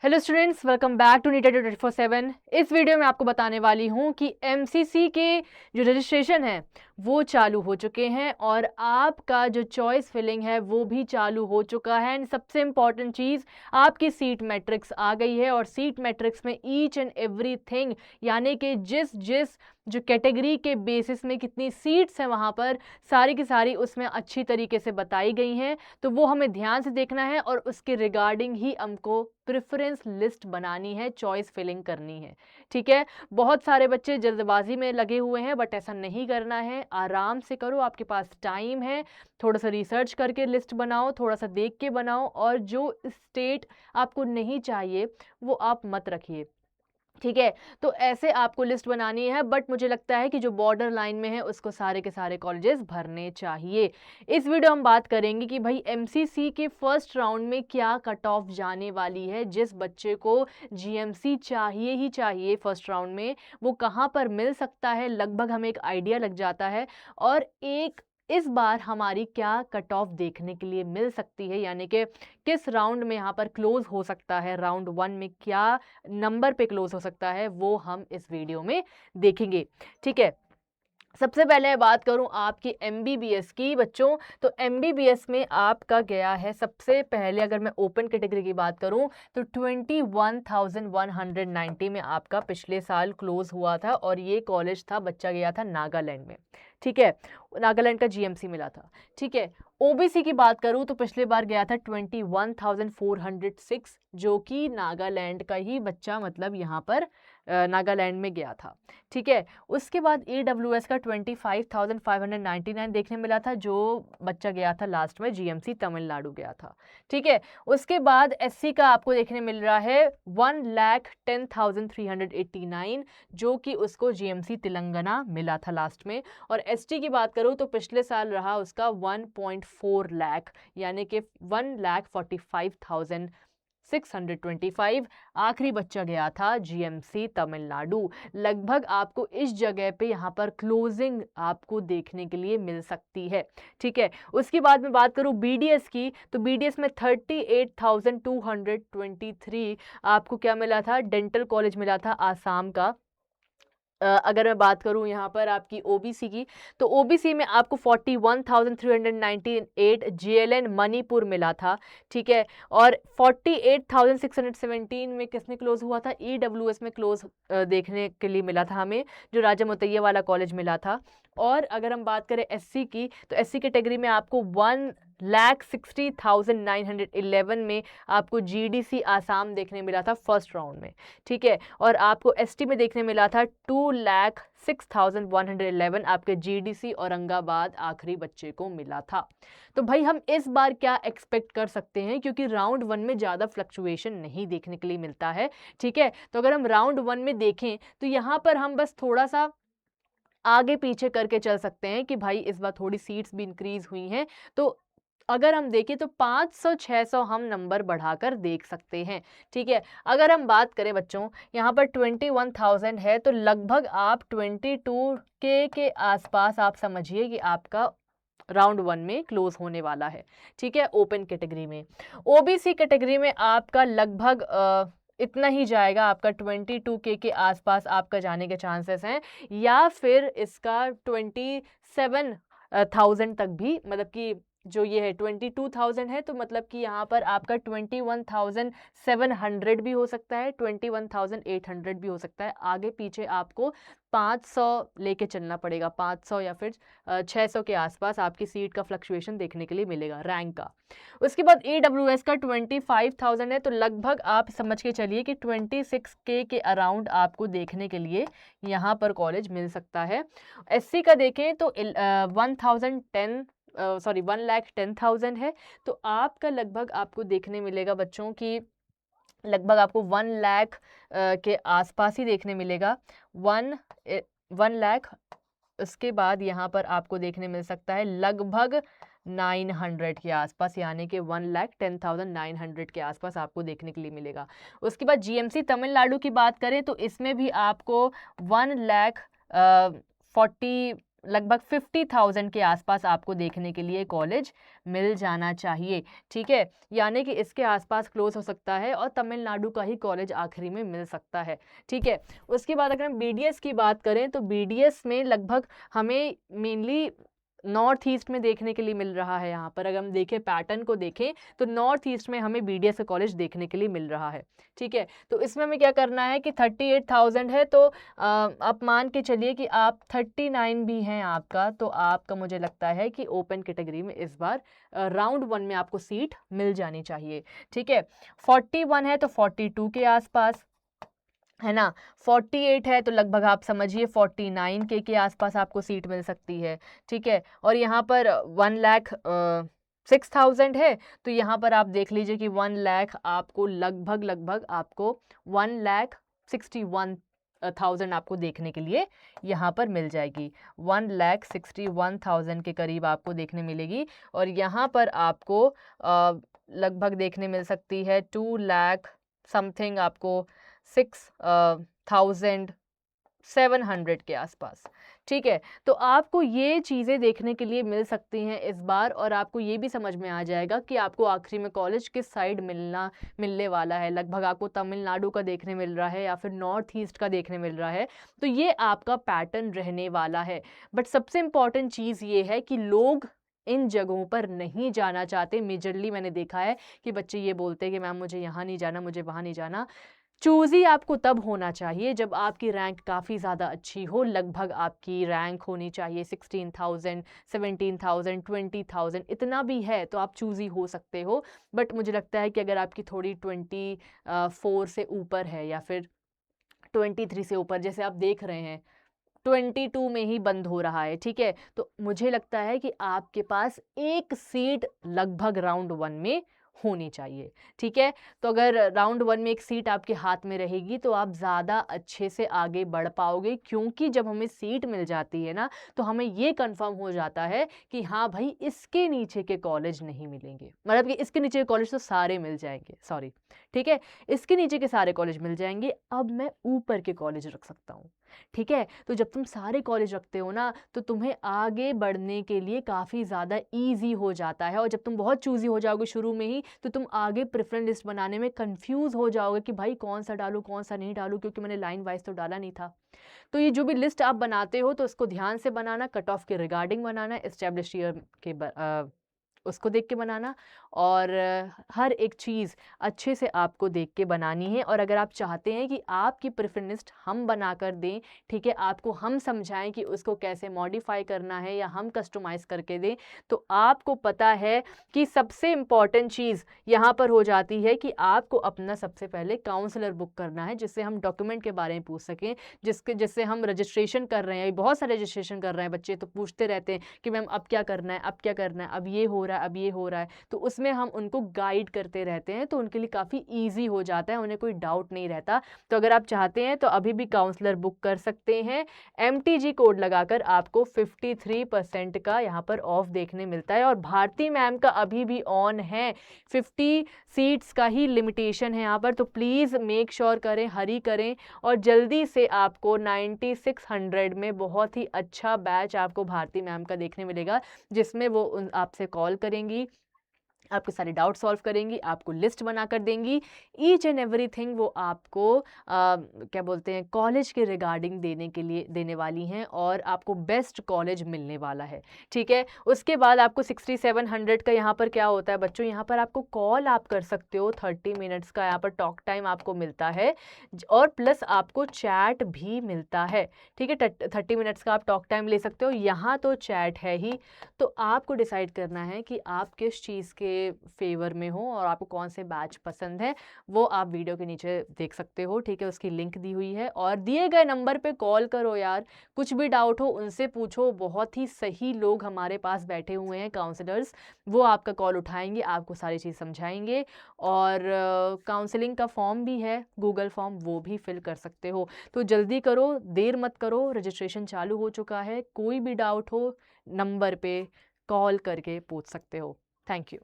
Hello students, welcome back to NEET 24/7। इस video में आपको बताने वाली हूँ कि एमसीसी के जो रजिस्ट्रेशन है वो चालू हो चुके हैं और आपका जो चॉइस फिलिंग है वो भी चालू हो चुका है। एंड सबसे इम्पॉर्टेंट चीज़, आपकी सीट मैट्रिक्स आ गई है और सीट मैट्रिक्स में ईच एंड एवरीथिंग, यानी कि जिस जिस जो कैटेगरी के बेसिस में कितनी सीट्स हैं वहाँ पर सारी की सारी उसमें अच्छी तरीके से बताई गई हैं। तो वो हमें ध्यान से देखना है और उसके रिगार्डिंग ही हमको प्रेफरेंस लिस्ट बनानी है, चॉइस फिलिंग करनी है। ठीक है, बहुत सारे बच्चे जल्दबाजी में लगे हुए हैं, बट ऐसा नहीं करना है, आराम से करो, आपके पास टाइम है। थोड़ा सा रिसर्च करके लिस्ट बनाओ, थोड़ा सा देख के बनाओ, और जो स्टेट आपको नहीं चाहिए वो आप मत रखिए। ठीक है, तो ऐसे आपको लिस्ट बनानी है, बट मुझे लगता है कि जो बॉर्डर लाइन में है उसको सारे के सारे कॉलेजेस भरने चाहिए। इस वीडियो हम बात करेंगे कि भाई एमसीसी के फर्स्ट राउंड में क्या कट ऑफ जाने वाली है। जिस बच्चे को जीएमसी चाहिए ही चाहिए फर्स्ट राउंड में, वो कहाँ पर मिल सकता है, लगभग हमें एक आइडिया लग जाता है। और एक इस बार हमारी क्या कट ऑफ देखने के लिए मिल सकती है, यानी कि किस राउंड में यहाँ पर क्लोज हो सकता है, राउंड 1 में क्या नंबर पे क्लोज हो सकता है, वो हम इस वीडियो में देखेंगे। ठीक है, सबसे पहले बात करूं आपकी एमबीबीएस की बच्चों, तो एमबीबीएस में आपका गया है सबसे पहले, अगर मैं ओपन कैटेगरी की बात करूं तो 21,190 में आपका पिछले साल क्लोज हुआ था और ये कॉलेज था, बच्चा गया था नागालैंड में। ठीक है, नागालैंड का जीएमसी मिला था। ठीक है, ओबीसी की बात करूं तो पिछले बार गया था 21,406, जो कि नागालैंड का ही बच्चा, मतलब यहाँ पर नागालैंड में गया था। ठीक है, उसके बाद ईडब्ल्यूएस का 25,599 देखने मिला था, जो बच्चा गया था लास्ट में जीएमसी तमिलनाडु गया था। ठीक है, उसके बाद एससी का आपको देखने मिल रहा है 1,10,389, जो कि उसको जीएमसी तेलंगाना मिला था लास्ट में। और एसटी की बात करूँ तो पिछले साल रहा उसका 1.4 लाख, यानी कि 1,45,625। आखिरी बच्चा गया था जीएमसी तमिलनाडु। लगभग आपको इस जगह पे यहाँ पर क्लोजिंग आपको देखने के लिए मिल सकती है। ठीक है, उसके बाद में बात करूँ बीडीएस की, तो बीडीएस में 38,223 आपको क्या मिला था, डेंटल कॉलेज मिला था आसाम का। अगर मैं बात करूं यहाँ पर आपकी ओबीसी की, तो ओबीसी में आपको 41,398 जेएलएन मणिपुर मिला था। ठीक है, और 48,617 में किसने क्लोज हुआ था, ईडब्ल्यूएस में क्लोज देखने के लिए मिला था हमें, जो राजा मुतैया वाला कॉलेज मिला था। और अगर हम बात करें एससी की, तो एससी कैटेगरी में आपको 1,60,911 में आपको जीडीसी आसाम देखने मिला था फर्स्ट राउंड में। ठीक है, और आपको एसटी में देखने मिला था 2,06,111, आपके जीडीसी औरंगाबाद आखिरी बच्चे को मिला था। तो भाई हम इस बार क्या एक्सपेक्ट कर सकते हैं, क्योंकि राउंड 1 में ज़्यादा फ्लक्चुएशन नहीं देखने के लिए मिलता है। ठीक है, तो अगर हम राउंड 1 में देखें तो यहाँ पर हम बस थोड़ा सा आगे पीछे करके चल सकते हैं कि भाई इस बार थोड़ी सीट्स भी इंक्रीज हुई हैं, तो अगर हम देखें तो 500-600 हम नंबर बढ़ाकर देख सकते हैं। ठीक है, अगर हम बात करें बच्चों, यहाँ पर 21,000 है, तो लगभग आप 22K के आसपास आप समझिए कि आपका राउंड 1 में क्लोज होने वाला है। ठीक है, ओपन कैटेगरी में। ओबीसी कैटेगरी में आपका लगभग इतना ही जाएगा, आपका 22K के आसपास आपका जाने के चांसेस हैं, या फिर इसका 27,000 तक भी, मतलब कि जो ये है 22,000 है, तो मतलब कि यहाँ पर आपका 21,700 भी हो सकता है, 21,800 भी हो सकता है। आगे पीछे आपको 500 लेके चलना पड़ेगा, 500 या फिर 600 के आसपास आपकी सीट का फ्लक्चुएशन देखने के लिए मिलेगा रैंक का। उसके बाद ईडब्ल्यूएस का 25,000 है, तो लगभग आप समझ के चलिए कि 26K के अराउंड आपको देखने के लिए यहाँ पर कॉलेज मिल सकता है। एससी का देखें तो 1,10,000 है, तो आपका लगभग आपको देखने मिलेगा बच्चों की, लगभग आपको 1 लाख के आसपास ही देखने मिलेगा, 1 लाख। उसके बाद यहाँ पर आपको देखने मिल सकता है लगभग 900 के आसपास, यानी कि 1,10,900 के आसपास आपको देखने के लिए मिलेगा। उसके बाद जीएमसी तमिलनाडु की बात करें तो इसमें भी आपको 1,40,000 लगभग 50,000 के आसपास आपको देखने के लिए कॉलेज मिल जाना चाहिए, ठीक है। यानी कि इसके आसपास क्लोज हो सकता है और तमिलनाडु का ही कॉलेज आखिरी में मिल सकता है, ठीक है। उसके बाद अगर हम बीडीएस की बात करें तो बीडीएस में लगभग हमें मेनली नॉर्थ ईस्ट में देखने के लिए मिल रहा है। यहाँ पर अगर हम देखें, पैटर्न को देखें तो नॉर्थ ईस्ट में हमें बीडीएस का कॉलेज देखने के लिए मिल रहा है, ठीक है। तो इसमें हमें क्या करना है कि 38,000 है, तो आप मान के चलिए कि आप 39 भी हैं आपका, तो आपका मुझे लगता है कि ओपन कैटेगरी में इस बार राउंड 1 में आपको सीट मिल जानी चाहिए, ठीक है। 41 है तो 42 के आसपास है ना, 48 है तो लगभग आप समझिए 49 के आसपास आपको सीट मिल सकती है, ठीक है। और यहाँ पर 1,06,000 है, तो यहाँ पर आप देख लीजिए कि 1 लाख आपको लगभग आपको 1,61,000 आपको देखने के लिए यहाँ पर मिल जाएगी। 1,61,000 के करीब आपको देखने मिलेगी। और यहाँ पर आपको लगभग देखने मिल सकती है 2 लाख समथिंग आपको 6,700 के आसपास, ठीक है। तो आपको ये चीज़ें देखने के लिए मिल सकती हैं इस बार, और आपको ये भी समझ में आ जाएगा कि आपको आखिरी में कॉलेज किस साइड मिलने वाला है। लगभग आपको तमिलनाडु का देखने मिल रहा है या फिर नॉर्थ ईस्ट का देखने मिल रहा है, तो ये आपका पैटर्न रहने वाला है। बट सबसे इम्पॉर्टेंट चीज़ ये है कि लोग इन जगहों पर नहीं जाना चाहते। मेजरली मैंने देखा है कि बच्चे ये बोलते हैं कि मैम मुझे यहाँ नहीं जाना, मुझे वहाँ नहीं जाना। चूज़ी आपको तब होना चाहिए जब आपकी रैंक काफ़ी ज़्यादा अच्छी हो। लगभग आपकी रैंक होनी चाहिए 16,000, 17,000, 20,000, इतना भी है तो आप चूज़ी हो सकते हो। बट मुझे लगता है कि अगर आपकी थोड़ी 24 से ऊपर है या फिर 23 से ऊपर, जैसे आप देख रहे हैं 22 में ही बंद हो रहा है, ठीक है, तो मुझे लगता है कि आपके पास एक सीट लगभग राउंड 1 में होनी चाहिए, ठीक है। तो अगर राउंड 1 में एक सीट आपके हाथ में रहेगी तो आप ज़्यादा अच्छे से आगे बढ़ पाओगे, क्योंकि जब हमें सीट मिल जाती है ना तो हमें ये कंफर्म हो जाता है कि हाँ भाई इसके नीचे के कॉलेज नहीं मिलेंगे, मतलब कि इसके नीचे के कॉलेज तो सारे मिल जाएंगे, सॉरी, ठीक है, इसके नीचे के सारे कॉलेज मिल जाएंगे, अब मैं ऊपर के कॉलेज रख सकता हूँ, ठीक है। तो जब तुम सारे कॉलेज रखते हो ना तो तुम्हें आगे बढ़ने के लिए काफ़ी ज़्यादा ईजी हो जाता है। और जब तुम बहुत चूज़ी हो जाओगे शुरू में ही तो तुम आगे प्रेफरेंस लिस्ट बनाने में कंफ्यूज हो जाओगे कि भाई कौन सा डालूं कौन सा नहीं डालूं, क्योंकि मैंने लाइन वाइज तो डाला नहीं था। तो ये जो भी लिस्ट आप बनाते हो तो उसको ध्यान से बनाना, कट ऑफ के रिगार्डिंग बनाना, एस्टेब्लिश ईयर के उसको देख के बनाना, और हर एक चीज़ अच्छे से आपको देख के बनानी है। और अगर आप चाहते हैं कि आपकी प्रेफरेंस लिस्ट हम बना कर दें, ठीक है, आपको हम समझाएं कि उसको कैसे मॉडिफाई करना है या हम कस्टमाइज़ करके दें, तो आपको पता है कि सबसे इम्पॉर्टेंट चीज़ यहाँ पर हो जाती है कि आपको अपना सबसे पहले काउंसलर बुक करना है, जिससे हम डॉक्यूमेंट के बारे में पूछ सकें, जिससे हम रजिस्ट्रेशन कर रहे हैं, बहुत सारे रजिस्ट्रेशन कर रहे हैं बच्चे, तो पूछते रहते हैं कि मैम अब क्या करना है, अब क्या करना है, अब ये हो रहा है, अब ये हो रहा है, तो उसमें हम उनको गाइड करते रहते हैं, तो उनके लिए काफ़ी ईजी हो जाता है, उन्हें कोई डाउट नहीं रहता। तो अगर आप चाहते हैं तो अभी भी काउंसलर बुक कर सकते हैं। MTG कोड लगाकर आपको 53% का यहाँ पर ऑफ देखने मिलता है। और भारती मैम का अभी भी ऑन है, 50 सीट्स का ही लिमिटेशन है यहाँ पर, तो प्लीज़ मेक श्योर करें, हरी करें, और जल्दी से आपको 9600 में बहुत ही अच्छा बैच आपको भारती मैम का देखने मिलेगा, जिसमें वो आपसे कॉल करेंगी, आपके सारे डाउट सॉल्व करेंगी, आपको लिस्ट बनाकर देंगी, ईच एंड एवरीथिंग वो आपको क्या बोलते हैं कॉलेज के रिगार्डिंग देने वाली हैं, और आपको बेस्ट कॉलेज मिलने वाला है, ठीक है। उसके बाद आपको 6700 का यहाँ पर क्या होता है बच्चों, यहाँ पर आपको कॉल आप कर सकते हो, 30 मिनट्स का यहाँ पर टॉक टाइम आपको मिलता है, और प्लस आपको चैट भी मिलता है, ठीक है। 30 मिनट्स का आप टॉक टाइम ले सकते हो, यहाँ तो चैट है ही। तो आपको डिसाइड करना है कि आप किस चीज़ के फेवर में हो और आपको कौन से बैच पसंद है, वो आप वीडियो के नीचे देख सकते हो, ठीक है, उसकी लिंक दी हुई है। और दिए गए नंबर पे कॉल करो यार, कुछ भी डाउट हो उनसे पूछो, बहुत ही सही लोग हमारे पास बैठे हुए हैं काउंसलर्स, वो आपका कॉल उठाएंगे, आपको सारी चीज़ समझाएंगे। और काउंसलिंग का फॉर्म भी है, गूगल फॉर्म, वो भी फिल कर सकते हो। तो जल्दी करो, देर मत करो, रजिस्ट्रेशन चालू हो चुका है, कोई भी डाउट हो नंबर पे कॉल करके पूछ सकते हो। Thank you.